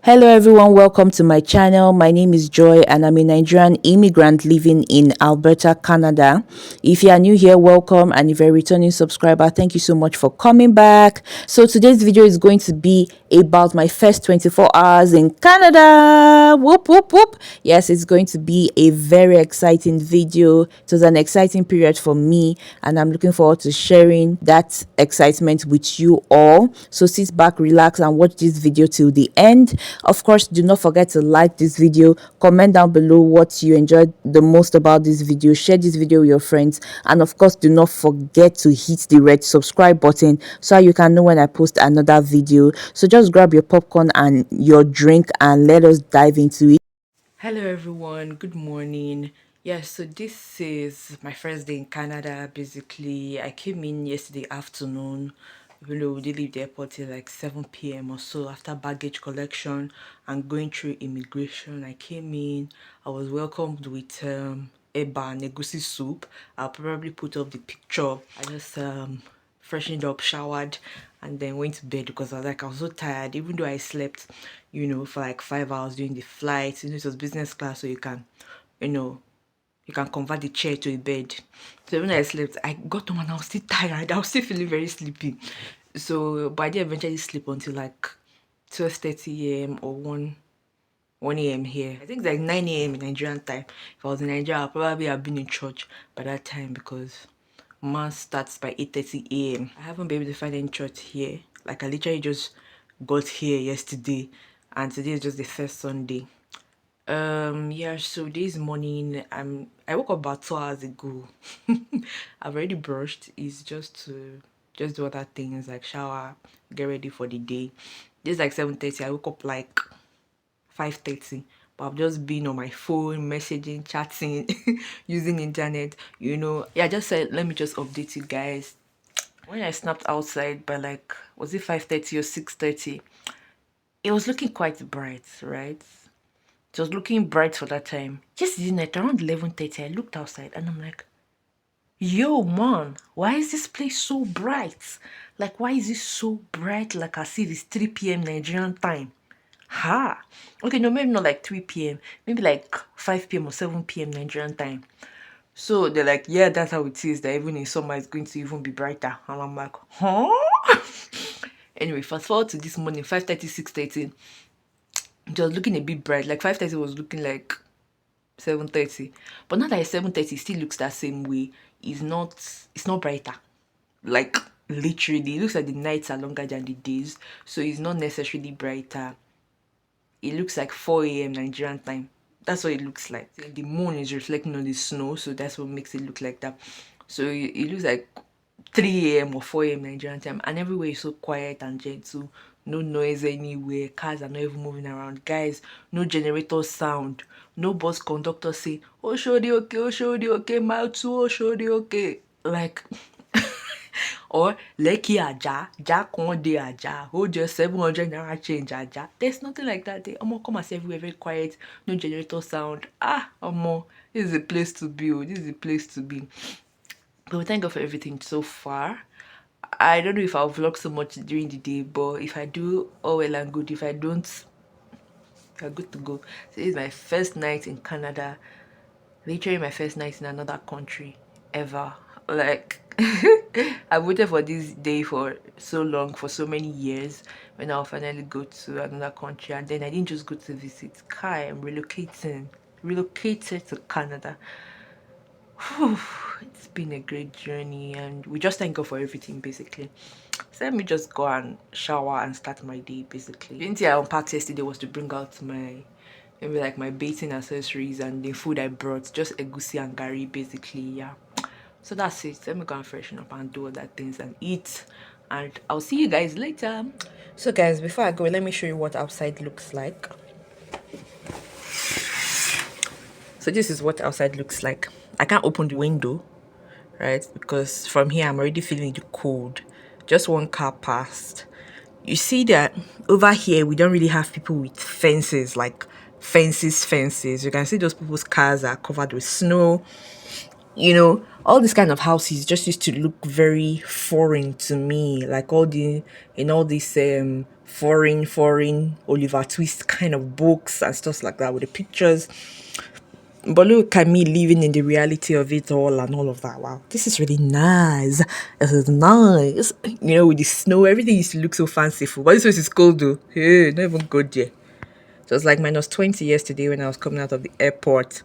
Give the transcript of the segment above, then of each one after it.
Hello everyone, welcome to my channel. My name is Joy and I'm a Nigerian immigrant living in Alberta, Canada. If you are new here, welcome, and if you're a returning subscriber, thank you so much for coming back. So today's video is going to be about my first 24 hours in Canada. Whoop whoop whoop. Yes, it's going to be a very exciting video. It was an exciting period for me and I'm looking forward to sharing that excitement with you all. So sit back, relax and watch this video till the end. Of course, do not forget to like this video, comment down below what you enjoyed the most about this video, share this video with your friends, and of course do not forget to hit the red subscribe button so you can know when I post another video. So just grab your popcorn and your drink and let us dive into it. Hello everyone, good morning. Yes, so this is my first day in Canada. Basically, I came in yesterday afternoon, even though we did leave the airport till like 7 p.m. or so after baggage collection and going through immigration. I came in, I was welcomed with eba and egusi soup. I'll probably put up the picture. I just freshened up, showered, and then went to bed because I was so tired, even though I slept, for like 5 hours during the flight. It was business class, so you can, you can convert the chair to a bed. So when I slept, I got home and I was still tired. I was still feeling very sleepy. So, but I did eventually sleep until like 12:30 a.m. or 1 a.m. here. I think it's like 9 a.m. in Nigerian time. If I was in Nigeria, I'd probably have been in church by that time because mass starts by 8:30 a.m. I haven't been able to find any church here. Like I literally just got here yesterday and today is just the first Sunday. Yeah, so this morning I woke up about 2 hours ago. I've already brushed. It's just to just do other things like shower, get ready for the day. This is like 7:30. I woke up like 5:30, but I've just been on my phone messaging, chatting, using internet, yeah. I just said let me just update you guys. When I snapped outside by like, was it 5:30 or 6:30, it was looking quite bright, right? It was looking bright for that time. Yesterday night around 11:30, I looked outside and I'm like, yo man, why is this place so bright? Like, why is it so bright? Like, I see it's 3 p.m. Nigerian time. Ha! Okay, no, maybe not like 3 p.m. Maybe like 5 p.m. or 7 p.m. Nigerian time. So they're like, yeah, that's how it is. That even in summer, it's going to even be brighter. And I'm like, huh? Anyway, fast forward to this morning, 5:30, 6:30. It was looking a bit bright. Like 5:30 was looking like 7:30. But now that it's 7:30, it still looks that same way. It's not brighter. Like literally, it looks like the nights are longer than the days. So it's not necessarily brighter. It looks like 4 a.m. Nigerian time. That's what it looks like. The moon is reflecting on the snow, so that's what makes it look like that. So it looks like 3 a.m. or 4 a.m. Nigerian time, and everywhere is so quiet and gentle. No noise anywhere. Cars are not even moving around. Guys, no generator sound. No bus conductor say, oh, show the okay, mile 2, oh, show the okay. Like, or Lekki Aja, Jack one day Aja, hold your 700 naira change Aja. There's nothing like that. They come and say everywhere very quiet, no generator sound. This is a place to be. This is a place to be. But we thank God for everything so far. I don't know if I'll vlog so much during the day, but if I do, all well and good. If I don't, we're good to go. So this is my first night in Canada. Literally my first night in another country ever. Like I waited for this day for so long, for so many years, when I'll finally go to another country. And then I didn't just go to visit. I'm relocated to Canada. Whew, it's been a great journey and we just thank God for everything basically. So let me just go and shower and start my day basically. The thing I unpacked yesterday was to bring out maybe like my bathing accessories and the food I brought, just egusi and gari basically, yeah. So that's it. Let me go and freshen up and do other things and eat, and I'll see you guys later. So guys, before I go, let me show you what outside looks like. So this is what outside looks like. I can't open the window, right, because from here I'm already feeling the cold. Just one car passed. You see that over here we don't really have people with fences, like fences. You can see those people's cars are covered with snow. All these kind of houses just used to look very foreign to me, like all these foreign Oliver Twist kind of books and stuff like that with the pictures. But look at me living in the reality of it all and all of that. Wow, this is really nice. This is nice. With the snow, everything used to look so fanciful. But this place is cold though. Hey, not even good yet. It was like -20 yesterday when I was coming out of the airport.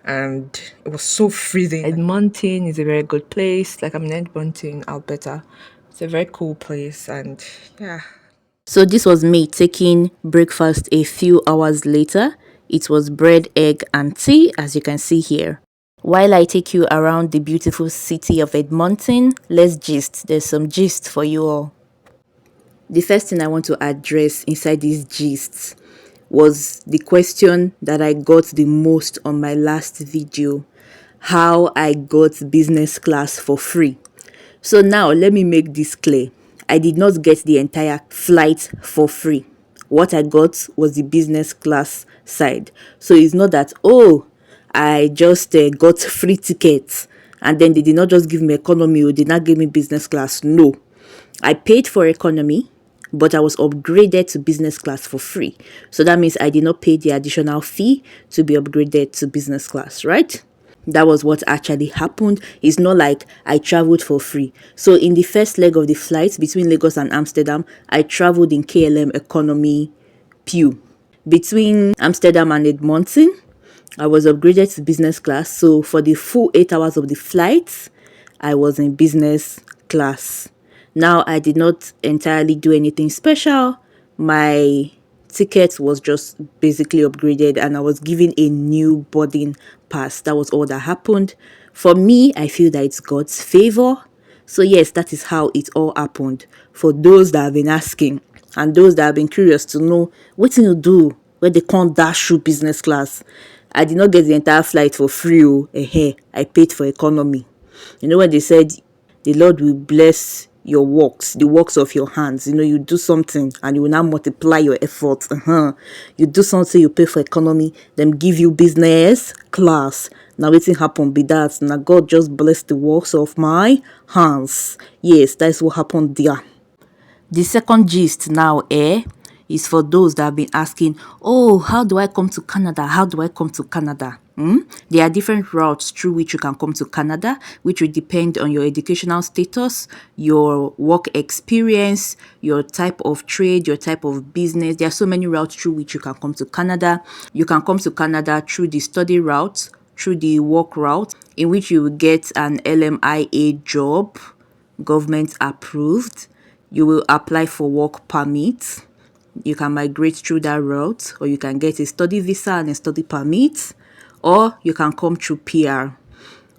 And it was so freezing. Edmonton is a very good place. Like I'm in Edmonton, Alberta. It's a very cool place. And yeah. So this was me taking breakfast a few hours later. It was bread, egg, and tea, as you can see here. While I take you around the beautiful city of Edmonton, let's gist. There's some gist for you all. The first thing I want to address inside these gists was the question that I got the most on my last video: how I got business class for free. So now let me make this clear. I did not get the entire flight for free. What I got was the business class side. So it's not that, oh, I just got free tickets and then they did not just give me economy or did not give me business class. No, I paid for economy, but I was upgraded to business class for free. So that means I did not pay the additional fee to be upgraded to business class, right? That was what actually happened. It's not like I traveled for free. So in the first leg of the flight between Lagos and Amsterdam, I traveled in KLM economy pew. Between Amsterdam and Edmonton, I was upgraded to business class. So for the full 8 hours of the flight, I was in business class. Now, I did not entirely do anything special. My ticket was just basically upgraded and I was given a new boarding pass. That was all that happened. For me, I feel that it's God's favor. So yes, that is how it all happened. For those that have been asking and those that have been curious to know what you do when they can't dash through business class. I did not get the entire flight for free. I paid for economy. When they said the Lord will bless your works, the works of your hands. You do something and you will now multiply your efforts. You do something, you pay for economy, then give you business class. Now wetin happen be that. Now God just bless the works of my hands. Yes, that's what happened there. The second gist now, is for those that have been asking, oh, how do I come to Canada? How do I come to Canada? There are different routes through which you can come to Canada, which will depend on your educational status, your work experience, your type of trade, your type of business. There are so many routes through which you can come to Canada. You can come to Canada through the study route, through the work route, in which you will get an LMIA job, government approved. You will apply for work permit. You can migrate through that route, or you can get a study visa and a study permit, or you can come through PR.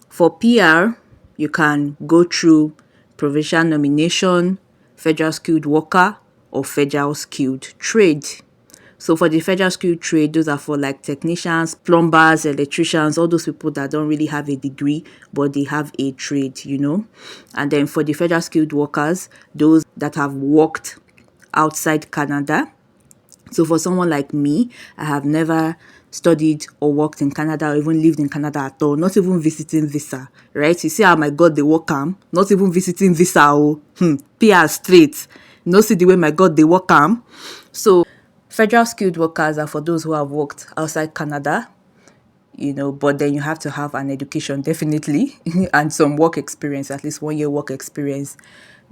For PR, you can go through provincial nomination, federal skilled worker, or federal skilled trade. So for the federal skilled trade, those are for like technicians, plumbers, electricians, all those people that don't really have a degree, but they have a trade, And then for the federal skilled workers, those that have worked outside Canada. So for someone like me, I have never studied or worked in Canada or even lived in Canada at all, not even visiting visa, right? You see how my God they work not even visiting visa, PR straight. No see the way my God they work So federal skilled workers are for those who have worked outside Canada, but then you have to have an education definitely and some work experience, at least 1 year work experience.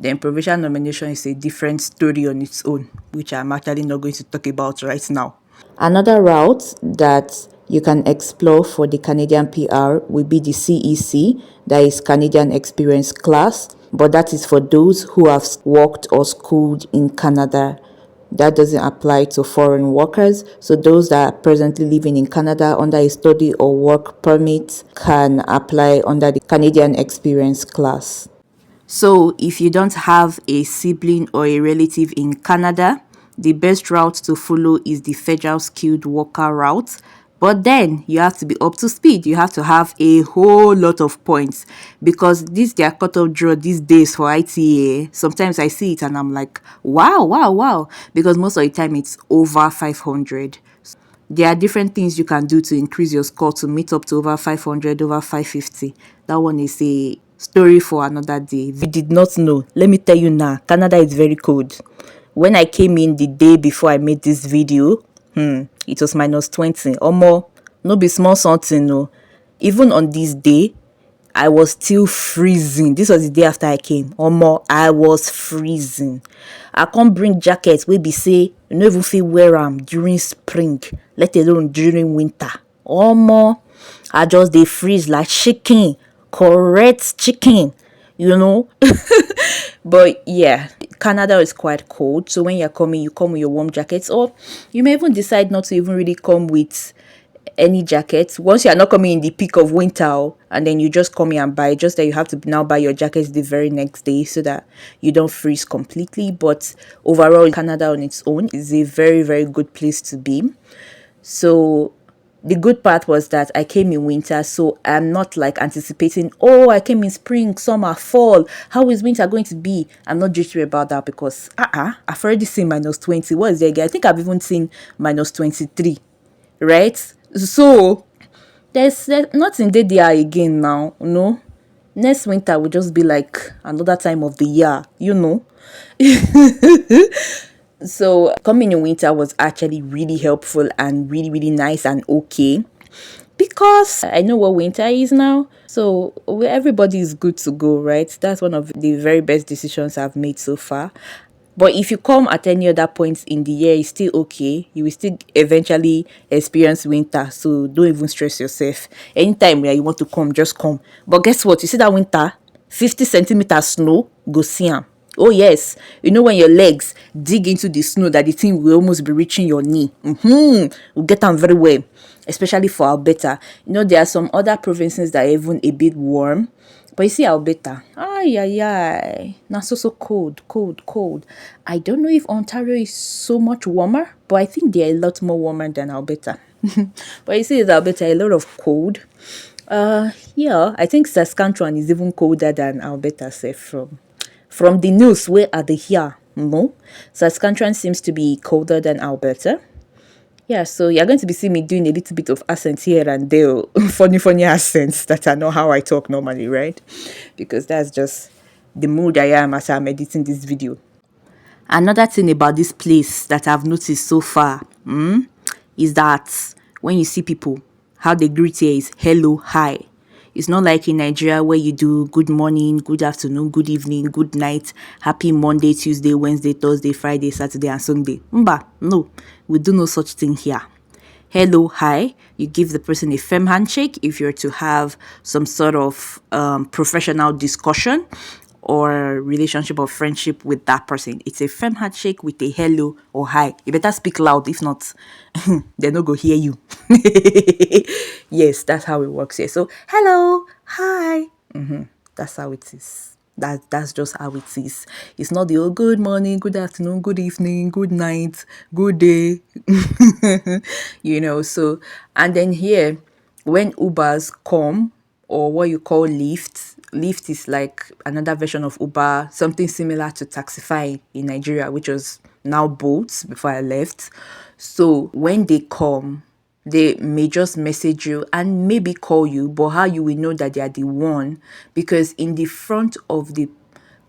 Then provincial nomination is a different story on its own, which I'm actually not going to talk about right now. Another route that you can explore for the Canadian PR will be the CEC, that is Canadian Experience Class, but that is for those who have worked or schooled in Canada. That doesn't apply to foreign workers. So those that are presently living in Canada under a study or work permit can apply under the Canadian Experience Class. So if you don't have a sibling or a relative in Canada, the best route to follow is the federal skilled worker route. But then you have to be up to speed. You have to have a whole lot of points, because this their cut-off draw these days for ITA. Sometimes I see it and I'm like, wow, wow, wow. Because most of the time it's over 500. There are different things you can do to increase your score to meet up to over 500, over 550. That one is a story for another day. If you did not know, let me tell you now, Canada is very cold. When I came in the day before I made this video, it was -20. Omo, no be small something, no. Even on this day, I was still freezing. This was the day after I came. Omo, I was freezing. I can't bring jackets wey be say you no even fit wear am during spring, let alone during winter. Omo, I just dey freeze like chicken, correct chicken, you know. But yeah, Canada is quite cold. So when you're coming, you come with your warm jackets, or you may even decide not to even really come with any jackets. Once you are not coming in the peak of winter, and then you just come here and buy, just that you have to now buy your jackets the very next day so that you don't freeze completely. But overall, Canada on its own is a very, very good place to be. So the good part was that I came in winter, so I'm not like anticipating, oh, I came in spring, summer, fall. How is winter going to be? I'm not jittery about that because I've already seen -20. What is there again? I think I've even seen -23, right? So there's nothing there again now, no. Next winter will just be like another time of the year, you know. So coming in winter was actually really helpful and really, really nice and okay, because I know what winter is now. So everybody is good to go, right? That's one of the very best decisions I've made so far. But if you come at any other point in the year, it's still okay. You will still eventually experience winter. So don't even stress yourself. Anytime you want to come, just come. But guess what? You see that winter? 50 centimeters snow, go see am. Oh yes, you know when your legs dig into the snow that the thing will almost be reaching your knee. We'll get them very well, especially for Alberta. You know, there are some other provinces that are even a bit warm. But you see Alberta, now so cold, cold, cold. I don't know if Ontario is so much warmer, but I think they are a lot more warmer than Alberta. But you see, it's Alberta, a lot of cold. Yeah, I think Saskatchewan is even colder than Alberta, say from the news where are they here, no? Saskatchewan seems to be colder than Alberta. Yeah, so you're going to be seeing me doing a little bit of accents here and there, funny accents that are not how I talk normally, right? Because that's just the mood I am as I'm editing this video. Another thing about this place that I've noticed so far is that when you see people, how they greet here is hello, hi. It's not like in Nigeria where you do good morning, good afternoon, good evening, good night, happy Monday, Tuesday, Wednesday, Thursday, Friday, Saturday, and Sunday. No, we do no such thing here. Hello, hi. You give the person a firm handshake if you're to have some sort of professional discussion or relationship or friendship with that person. It's a firm handshake with a hello or hi. You better speak loud, if not, they're not going to hear you. Yes, that's how it works here. So, hello, hi. That's how it is. That's just how it is. It's not the good morning, good afternoon, good evening, good night, good day. So, and then here, when Ubers come, or what you call Lyft is like another version of Uber, something similar to Taxify in Nigeria, which was now Bolt before I left. So when they come, they may just message you and maybe call you, but how you will know that they are the one, because in the front of the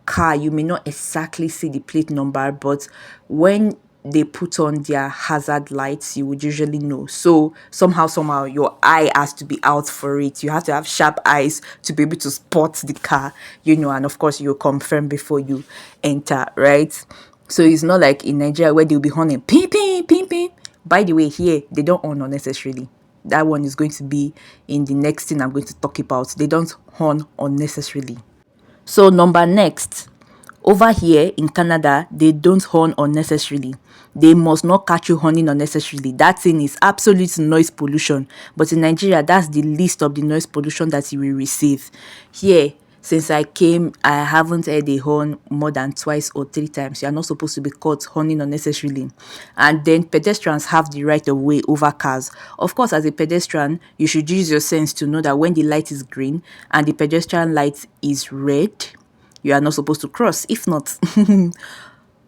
car you may not exactly see the plate number, but when they put on their hazard lights you would usually know. So somehow your eye has to be out for it. You have to have sharp eyes to be able to spot the car, and of course you'll confirm before you enter, right? So it's not like in Nigeria where they'll be horning ping ping ping ping. By the way, here they don't horn unnecessarily. That one is going to be in the next thing I'm going to talk about. They don't horn unnecessarily. So number next, over here in Canada, they don't horn unnecessarily. They must not catch you horning unnecessarily. That thing is absolute noise pollution. But in Nigeria, that's the least of the noise pollution that you will receive. Here, since I came, I haven't heard a horn more than twice or three times. You are not supposed to be caught horning unnecessarily. And then pedestrians have the right of way over cars. Of course, as a pedestrian, you should use your sense to know that when the light is green and the pedestrian light is red, you are not supposed to cross. If not,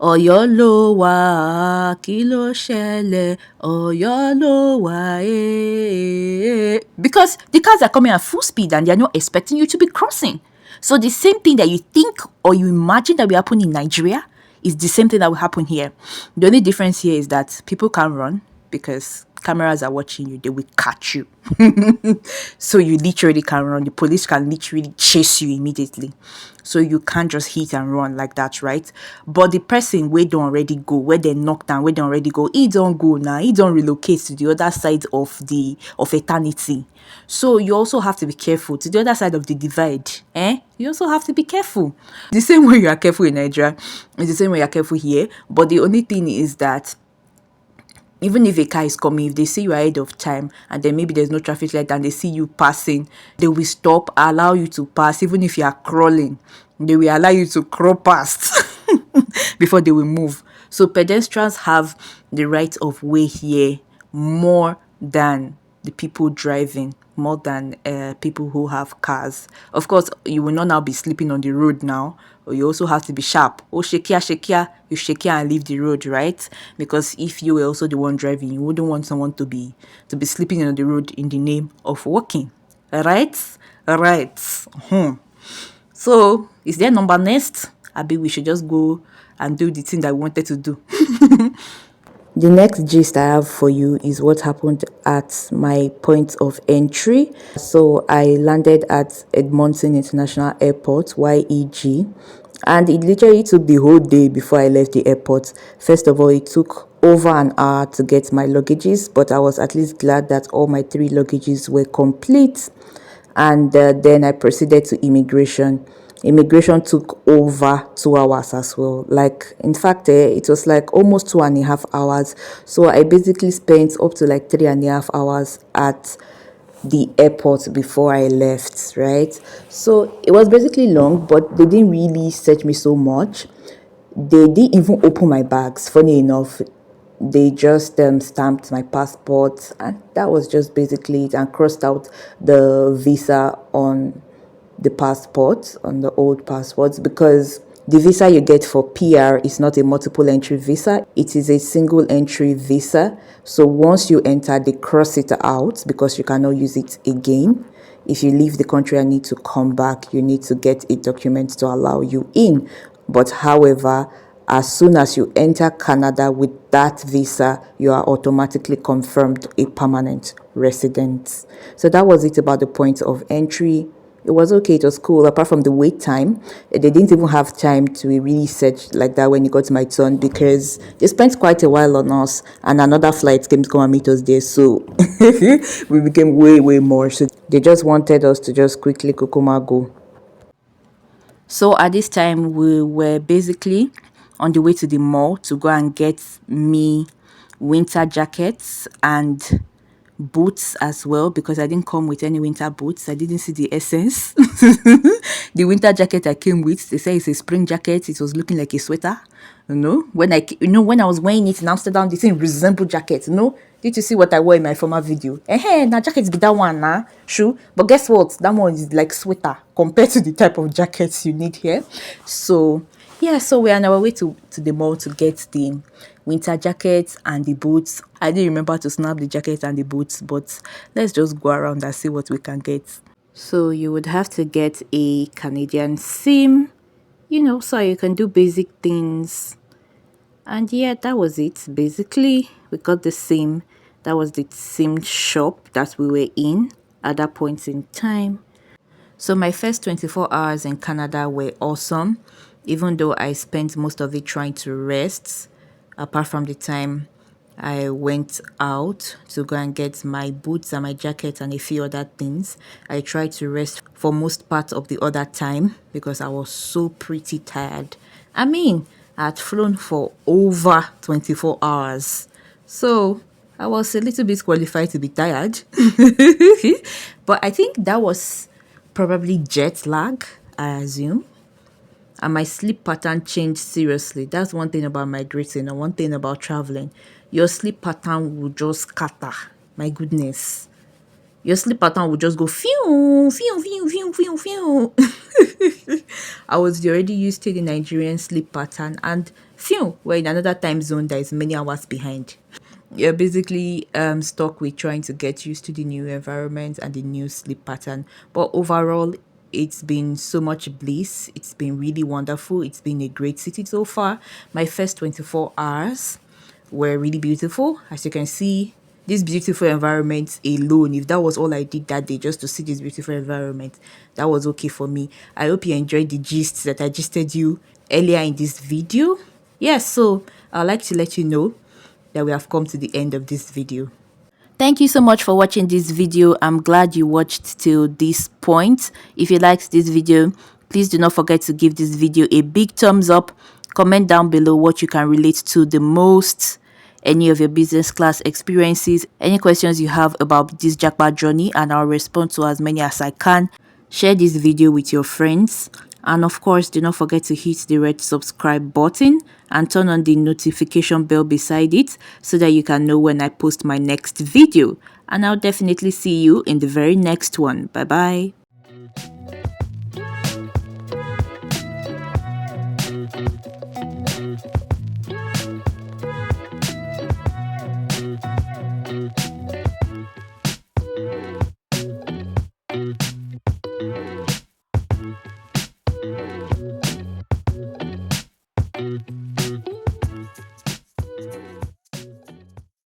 Ọ̀yọ́ ló wà, kí ló ṣẹlẹ̀, Ọ̀yọ́ ló wà, because the cars are coming at full speed and they are not expecting you to be crossing. So the same thing that you think or you imagine that will happen in Nigeria It's the same thing that will happen here. The only difference here is that people can run because cameras are watching you, they will catch you. So you literally can run. The police can literally chase you immediately. So you can't just hit and run like that, right? But the person where don't already go, where they knock down, where they already go, he don't go now. He don't relocate to the other side of eternity. So you also have to be careful to the other side of the divide. You also have to be careful. The same way you are careful in Nigeria, it's the same way you are careful here. But the only thing is that even if a car is coming, if they see you ahead of time and then maybe there's no traffic light and they see you passing, they will stop, allow you to pass. Even if you are crawling, they will allow you to crawl past before they will move. So pedestrians have the right of way here more than the people driving, more than people who have cars. Of course, you will not now be sleeping on the road now. Or you also have to be sharp. Oh, shakia, you shakia and leave the road, right? Because if you were also the one driving, you wouldn't want someone to be sleeping on the road in the name of walking, right? Right. So, is there number next? Abi, we should just go and do the thing that we wanted to do. The next gist I have for you is what happened at my point of entry. So I landed at Edmonton International Airport, YEG, and it literally took the whole day before I left the airport. First of all, it took over an hour to get my luggages, but I was at least glad that all my 3 luggages were complete. And then I proceeded to immigration. Immigration took over 2 hours as well. Like, in fact, it was like almost 2.5 hours. So I basically spent up to like 3.5 hours at the airport before I left, right? So it was basically long, but they didn't really search me so much. They didn't even open my bags. Funny enough, they just stamped my passport, and that was just basically it, and crossed out the visa on the passport, on the old passports, because the visa you get for PR is not a multiple entry visa, it is a single entry visa. So once you enter, they cross it out because you cannot use it again. If you leave the country and need to come back, you need to get a document to allow you in. But however, as soon as you enter Canada with that visa, you are automatically confirmed a permanent resident. So that was it about the point of entry. It was okay, it was cool, apart from the wait time. They didn't even have time to really search like that when it got to my turn, because they spent quite a while on us and another flight came to come and meet us there. So we became way more. So they just wanted us to just quickly kukuma go. So at this time, we were basically on the way to the mall to go and get me winter jackets and boots as well, because I didn't come with any winter boots. I didn't see the essence. The winter jacket I came with, they say it's a spring jacket. It was looking like a sweater. When I was wearing it in Amsterdam, the thing resembled jacket. Did you see what I wore in my former video? Now jackets be that one now, true. But guess what? That one is like sweater compared to the type of jackets you need here. So yeah, so we're on our way to the mall to get the winter jackets and the boots. I didn't remember to snap the jacket and the boots, but let's just go around and see what we can get. So you would have to get a Canadian SIM, so you can do basic things. And yeah, that was it. Basically, we got the SIM. That was the SIM shop that we were in at that point in time. So my first 24 hours in Canada were awesome, even though I spent most of it trying to rest, apart from the time I went out to go and get my boots and my jacket and a few other things. I tried to rest for most part of the other time because I was so pretty tired. I mean, I had flown for over 24 hours. So I was a little bit qualified to be tired. But I think that was probably jet lag, I assume. And my sleep pattern changed seriously. That's one thing about migrating and one thing about traveling. Your sleep pattern will just scatter. My goodness. Your sleep pattern will just go phew, phew, phew, phew, phew, phew. I was already used to the Nigerian sleep pattern, and phew, we're in another time zone that is many hours behind. You're basically stuck with trying to get used to the new environment and the new sleep pattern. But overall, It's been so much bliss. It's been really wonderful. It's been a great city so far. My first 24 hours were really beautiful. As you can see, this beautiful environment alone, if that was all I did that day just to see this beautiful environment, that was okay for me. I hope you enjoyed the gist that I gisted you earlier in this video. Yes, so I'd like to let you know that we have come to the end of this video. Thank you so much for watching this video. I'm glad you watched till this point. If you liked this video, please do not forget to give this video a big thumbs up. Comment down below what you can relate to the most, any of your business class experiences, any questions you have about this japa journey, and I'll respond to as many as I can. Share this video with your friends, and of course do not forget to hit the red subscribe button and turn on the notification bell beside it so that you can know when I post my next video. And I'll definitely see you in the very next one. Bye bye.